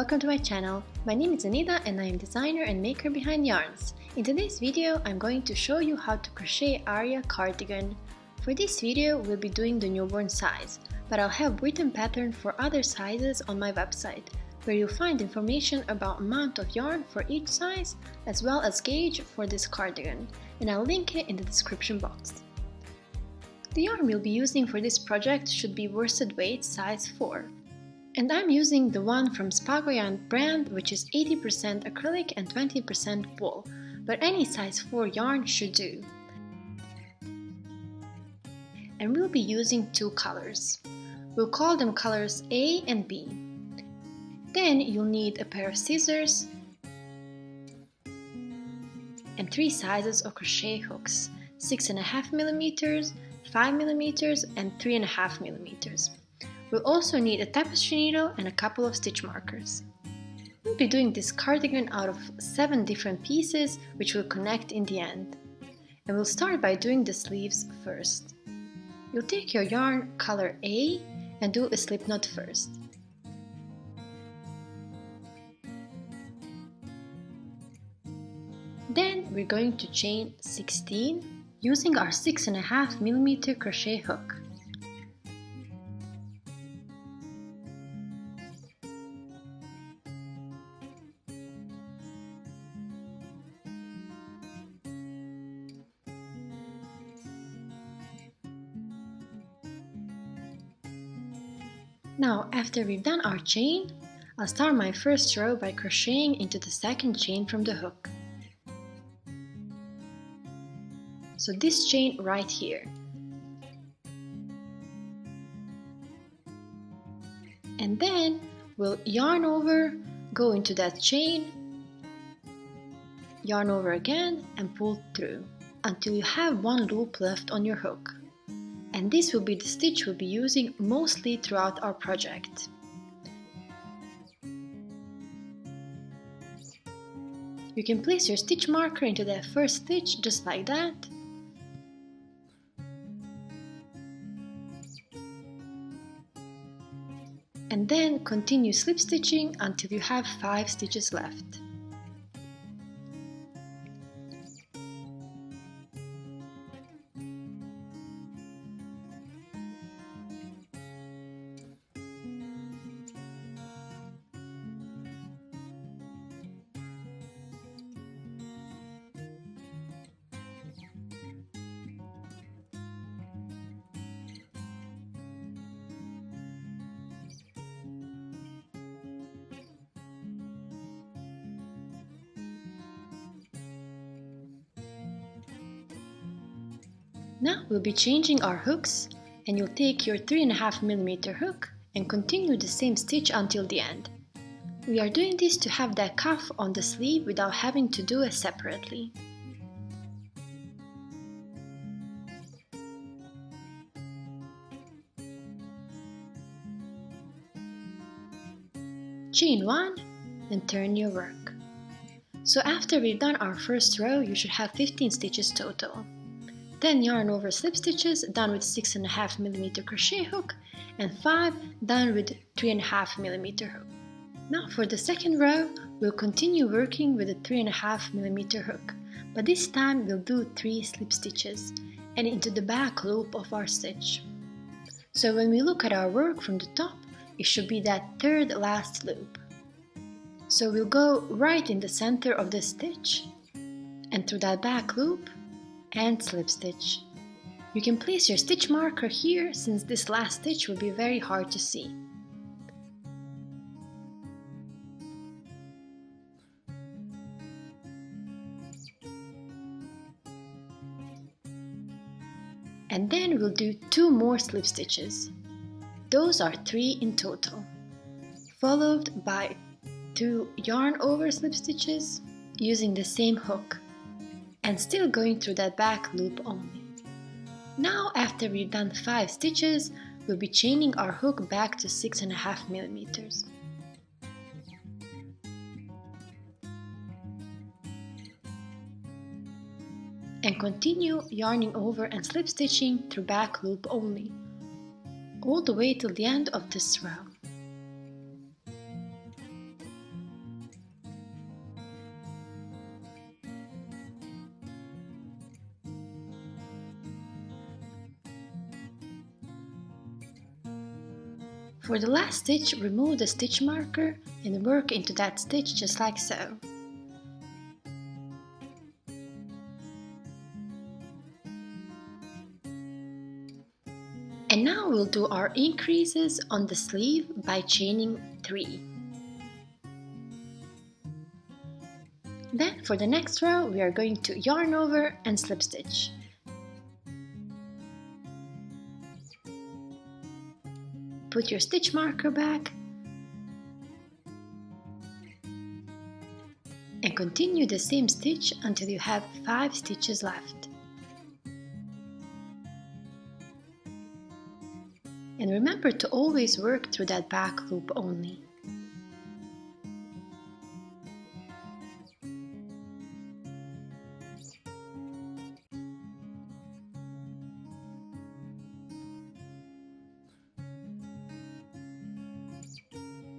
welcome to my channel. My name is Anita and I am designer and maker behind yarns. In today's video, I'm going to show you how to crochet Aria Cardigan. For this video, we'll be doing the newborn size, but I'll have written pattern for other sizes on my website, where you'll find information about amount of yarn for each size, as well as gauge for this cardigan, and I'll link it in the description box. The yarn we'll be using for this project should be worsted weight size 4. And I'm using the one from Spago Yarn brand, which is 80% acrylic and 20% wool, but any size 4 yarn should do. And we'll be using 2 colors. We'll call them colors A and B. Then you'll need a pair of scissors and 3 sizes of crochet hooks, 6.5mm, 5mm and 3.5mm. We'll also need a tapestry needle and a couple of stitch markers. We'll be doing this cardigan out of 7 different pieces, which will connect in the end. And we'll start by doing the sleeves first. You'll take your yarn color A and do a slip knot first. Then we're going to chain 16 using our 6.5mm crochet hook. Now, after we've done our chain, I'll start my first row by crocheting into the second chain from the hook. So this chain right here. And then we'll yarn over, go into that chain, yarn over again and pull through until you have 1 loop left on your hook. And this will be the stitch we'll be using mostly throughout our project. You can place your stitch marker into that first stitch just like that. And then continue slip stitching until you have 5 stitches left. Now we'll be changing our hooks, and you'll take your 3.5mm hook and continue the same stitch until the end. We are doing this to have that cuff on the sleeve without having to do it separately. Chain 1 and turn your work. So after we've done our first row, you should have 15 stitches total. Then yarn over slip stitches done with 6.5mm crochet hook and 5 done with 3.5mm hook. Now for the second row, we'll continue working with a 3.5mm hook, but this time we'll do 3 slip stitches and into the back loop of our stitch. So when we look at our work from the top, it should be that third last loop. So we'll go right in the center of the stitch and through that back loop and slip stitch. You can place your stitch marker here since this last stitch will be very hard to see. And then we'll do 2 more slip stitches. Those are 3 in total, followed by 2 yarn over slip stitches using the same hook, and still going through that back loop only. Now after we've done 5 stitches, we'll be chaining our hook back to 6.5mm. And continue yarning over and slip stitching through back loop only, all the way till the end of this row. For the last stitch, remove the stitch marker and work into that stitch just like so. And now we'll do our increases on the sleeve by chaining 3. Then for the next row we are going to yarn over and slip stitch. Put your stitch marker back and continue the same stitch until you have 5 stitches left. And remember to always work through that back loop only.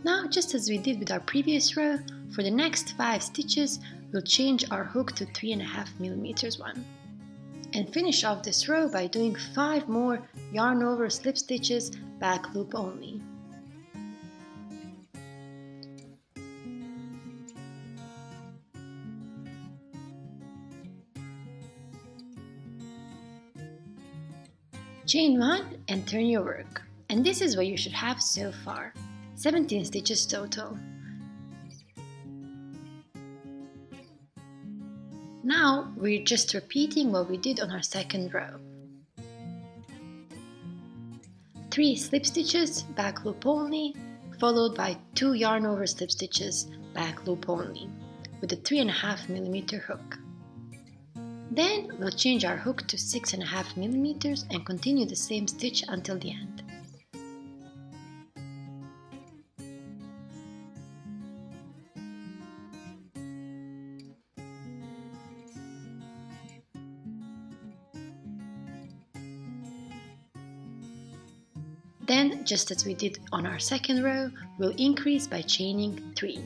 Now, just as we did with our previous row, for the next 5 stitches, we'll change our hook to 3.5mm one. And finish off this row by doing 5 more yarn over slip stitches, back loop only. Chain 1 and turn your work. And this is what you should have so far. 17 stitches total. Now we're just repeating what we did on our second row. 3 slip stitches, back loop only, followed by 2 yarn over slip stitches, back loop only, with a 3.5mm hook. Then we'll change our hook to 6.5mm and continue the same stitch until the end. Then, just as we did on our second row, we'll increase by chaining 3.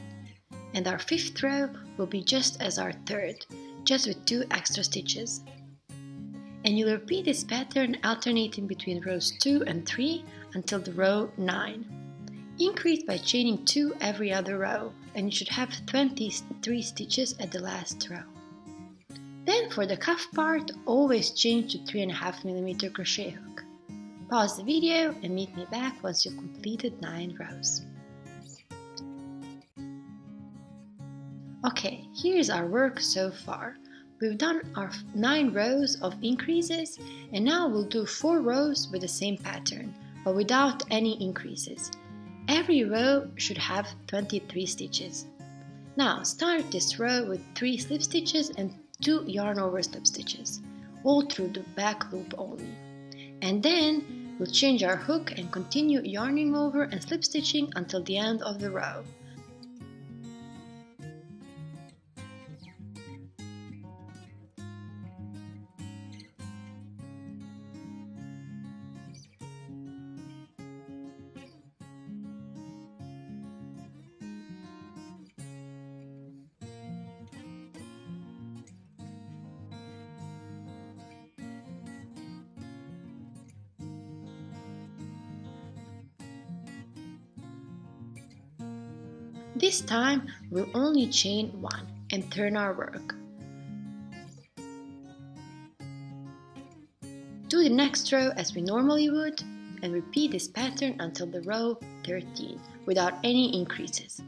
And our 5th row will be just as our 3rd, just with 2 extra stitches. And you'll repeat this pattern alternating between rows 2 and 3 until the row 9. Increase by chaining 2 every other row, and you should have 23 stitches at the last row. Then for the cuff part, always change to 3.5mm crochet hook. Pause the video and meet me back once you've completed 9 rows. Okay, here's our work so far. We've done our 9 rows of increases, and now we'll do 4 rows with the same pattern, but without any increases. Every row should have 23 stitches. Now start this row with 3 slip stitches and 2 yarn over slip stitches, all through the back loop only. And then we'll change our hook and continue yarning over and slip stitching until the end of the row. This time we'll only chain 1 and turn our work. Do the next row as we normally would and repeat this pattern until the row 13 without any increases.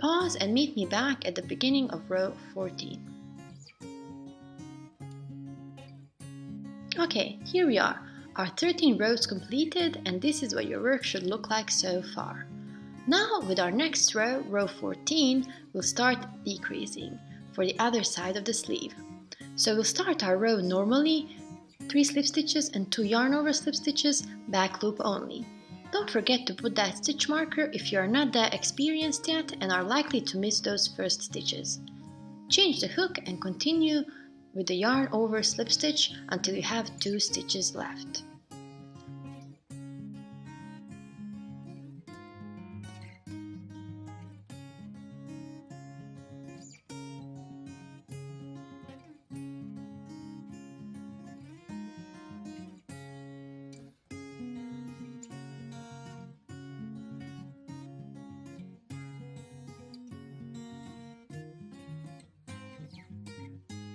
Pause and meet me back at the beginning of row 14. Okay, here we are, our 13 rows completed, and this is what your work should look like so far. Now with our next row, row 14, we'll start decreasing for the other side of the sleeve. So we'll start our row normally, 3 slip stitches and 2 yarn over slip stitches, back loop only. Don't forget to put that stitch marker if you are not that experienced yet and are likely to miss those first stitches. Change the hook and continue with the yarn over slip stitch until you have 2 stitches left.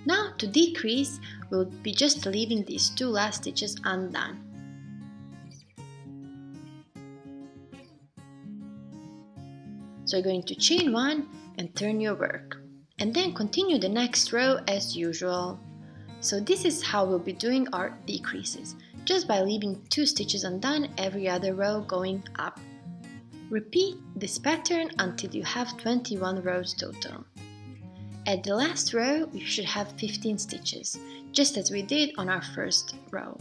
Now to decrease, we'll be just leaving these 2 last stitches undone. So you're going to chain 1 and turn your work, and then continue the next row as usual. So this is how we'll be doing our decreases, just by leaving 2 stitches undone every other row going up. Repeat this pattern until you have 21 rows total. At the last row, you should have 15 stitches, just as we did on our first row.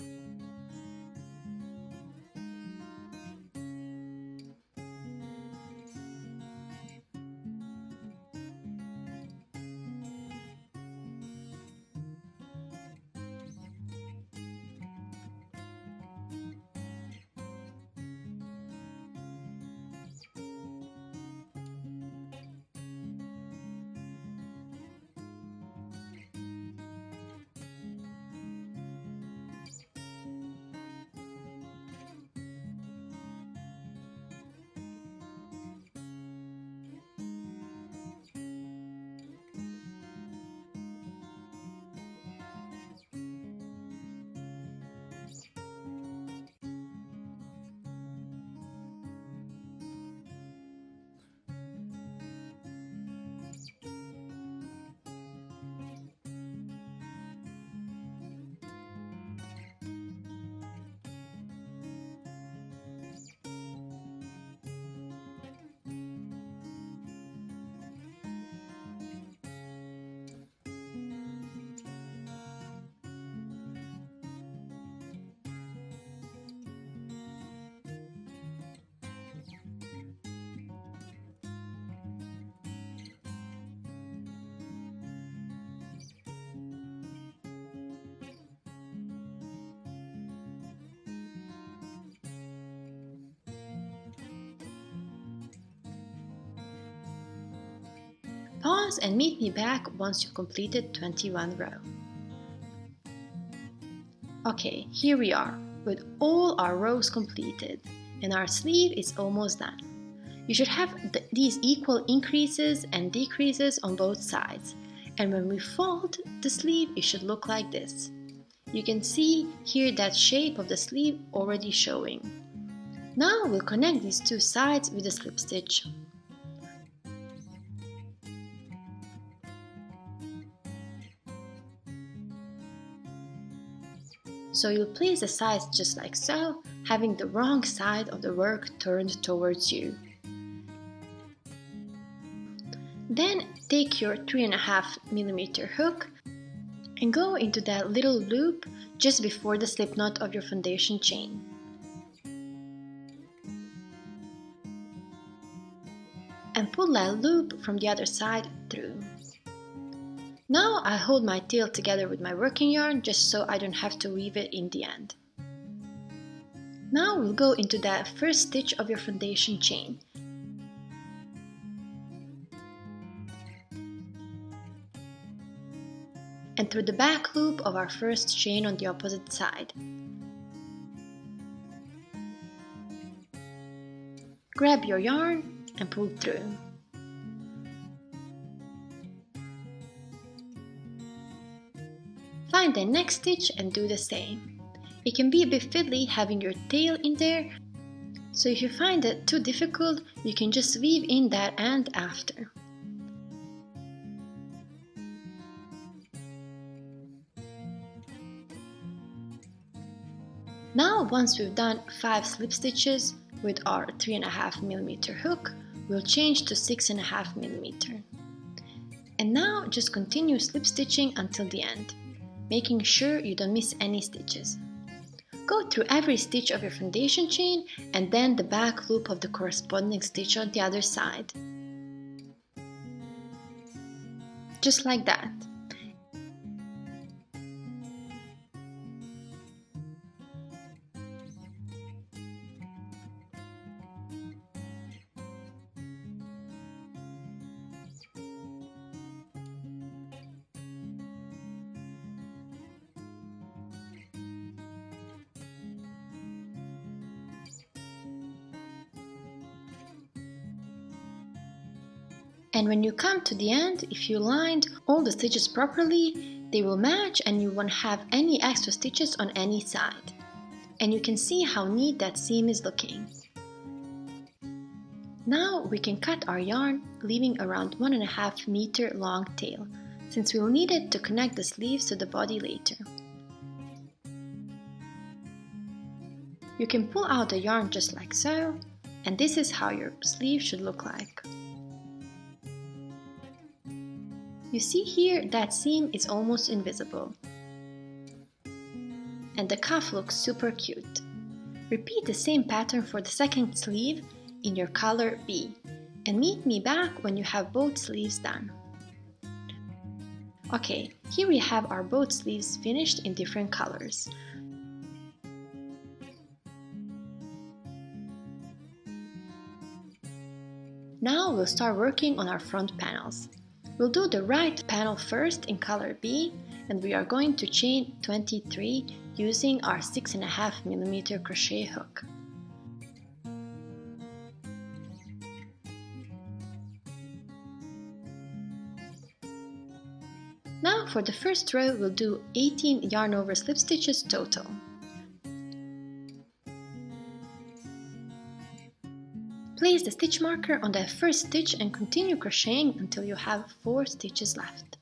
Pause and meet me back once you've completed 21 rows. Okay, here we are, with all our rows completed, and our sleeve is almost done. You should have these equal increases and decreases on both sides, and when we fold the sleeve, it should look like this. You can see here that shape of the sleeve already showing. Now we'll connect these 2 sides with a slip stitch. So you'll place the sides just like so, having the wrong side of the work turned towards you. Then take your 3.5mm hook and go into that little loop just before the slip knot of your foundation chain. And pull that loop from the other side through. Now I hold my tail together with my working yarn just so I don't have to weave it in the end. Now we'll go into that first stitch of your foundation chain. And through the back loop of our first chain on the opposite side. Grab your yarn and pull through. Find the next stitch and do the same. It can be a bit fiddly having your tail in there, so if you find it too difficult, you can just weave in that end after. Now once we've done 5 slip stitches with our 3.5mm hook, we'll change to 6.5mm. And now just continue slip stitching until the end, making sure you don't miss any stitches. Go through every stitch of your foundation chain and then the back loop of the corresponding stitch on the other side. Just like that. And when you come to the end, if you lined all the stitches properly, They will match and you won't have any extra stitches on any side. And you can see how neat that seam is looking. Now we can cut our yarn, leaving around 1.5 meter long tail, since we'll need it to connect the sleeves to the body later. You can pull out the yarn just like so, and this is how your sleeve should look like. You see here that seam is almost invisible. And the cuff looks super cute. Repeat the same pattern for the second sleeve in your color B, and meet me back when you have both sleeves done. Okay, here we have our both sleeves finished in different colors. Now we'll start working on our front panels. We'll do the right panel first in color B, and we are going to chain 23 using our 6.5mm crochet hook. Now for the first row, we'll do 18 yarn over slip stitches total. Place the stitch marker on the first stitch and continue crocheting until you have 4 stitches left.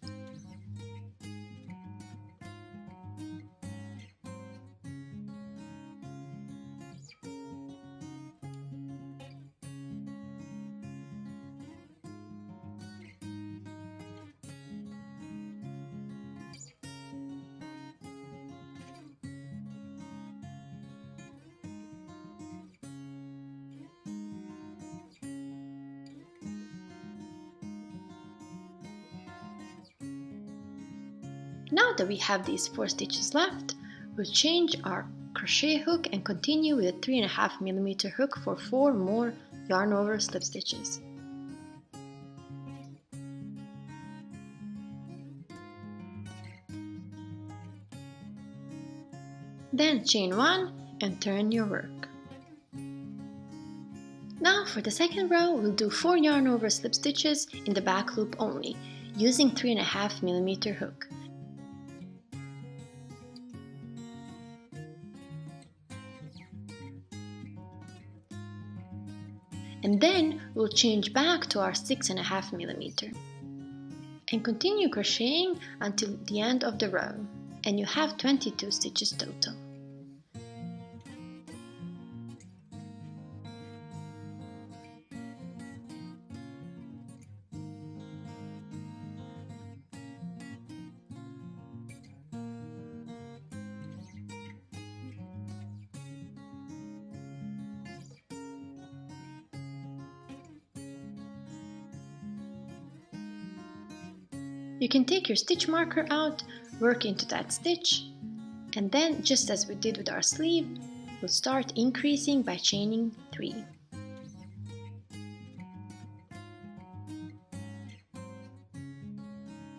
Now that we have these 4 stitches left, we'll change our crochet hook and continue with a 3.5mm hook for 4 more yarn over slip stitches. Then chain 1 and turn your work. Now for the second row, we'll do 4 yarn over slip stitches in the back loop only, using 3.5mm hook. And then we'll change back to our 6.5mm and continue crocheting until the end of the row, and you have 22 stitches total. You can take your stitch marker out, work into that stitch, and then, just as we did with our sleeve, we'll start increasing by chaining 3.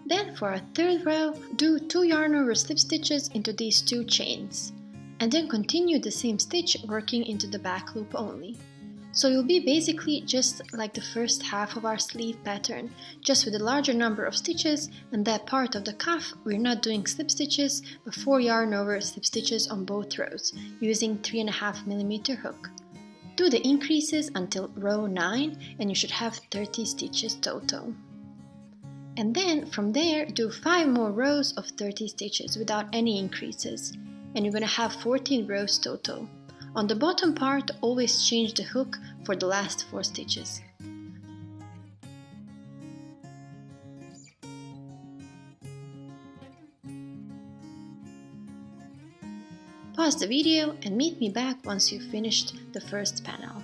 Then for our third row, do 2 yarn over slip stitches into these 2 chains, and then continue the same stitch working into the back loop only. So you'll be basically just like the first half of our sleeve pattern, just with a larger number of stitches, and that part of the cuff we're not doing slip stitches, but 4 yarn over slip stitches on both rows, using 3.5mm hook. Do the increases until row 9 and you should have 30 stitches total. And then from there, do 5 more rows of 30 stitches without any increases, and you're going to have 14 rows total. On the bottom part, always change the hook for the last 4 stitches. Pause the video and meet me back once you've finished the first panel.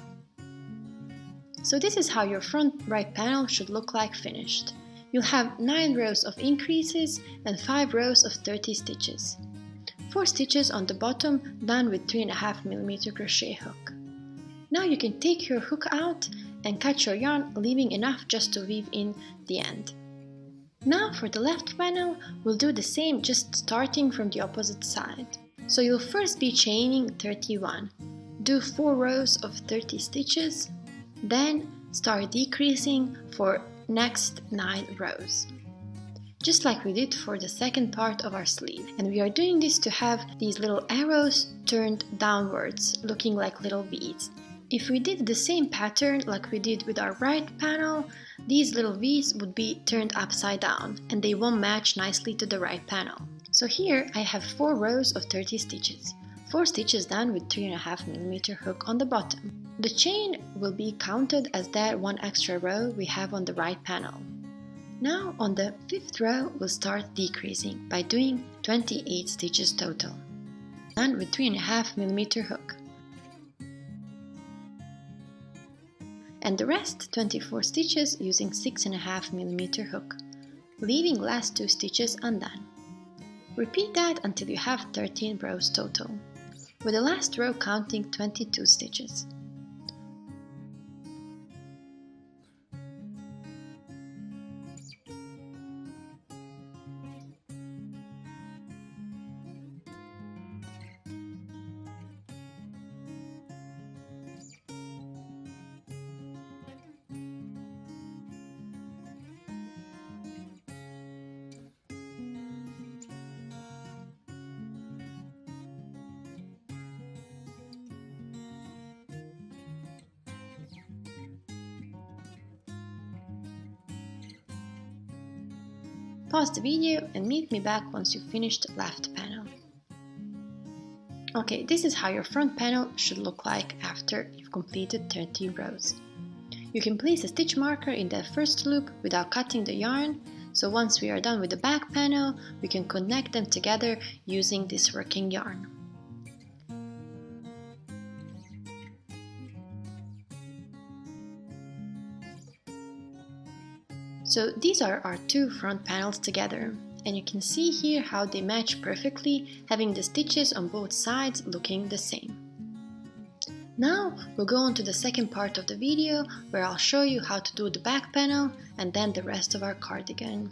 So this is how your front right panel should look like finished. You'll have 9 rows of increases and 5 rows of 30 stitches. 4 stitches on the bottom done with 3.5mm crochet hook. Now you can take your hook out and cut your yarn, leaving enough just to weave in the end. Now for the left panel, we'll do the same, just starting from the opposite side. So you'll first be chaining 31. Do 4 rows of 30 stitches, then start decreasing for next 9 rows. just like we did for the second part of our sleeve. And we are doing this to have these little arrows turned downwards, looking like little V's. If we did the same pattern like we did with our right panel, these little V's would be turned upside down and they won't match nicely to the right panel. So here I have 4 rows of 30 stitches, 4 stitches done with 3.5mm hook on the bottom. The chain will be counted as that 1 extra row we have on the right panel. Now on the 5th row we'll start decreasing by doing 28 stitches total, done with 3.5mm hook. And the rest 24 stitches using 6.5mm hook, leaving last 2 stitches undone. Repeat that until you have 13 rows total, with the last row counting 22 stitches. Pause the video and meet me back once you've finished the left panel. Okay, this is how your front panel should look like after you've completed 30 rows. You can place a stitch marker in the first loop without cutting the yarn, so once we are done with the back panel, we can connect them together using this working yarn. So these are our 2 front panels together, and you can see here how they match perfectly, having the stitches on both sides looking the same. Now we'll go on to the second part of the video where I'll show you how to do the back panel and then the rest of our cardigan.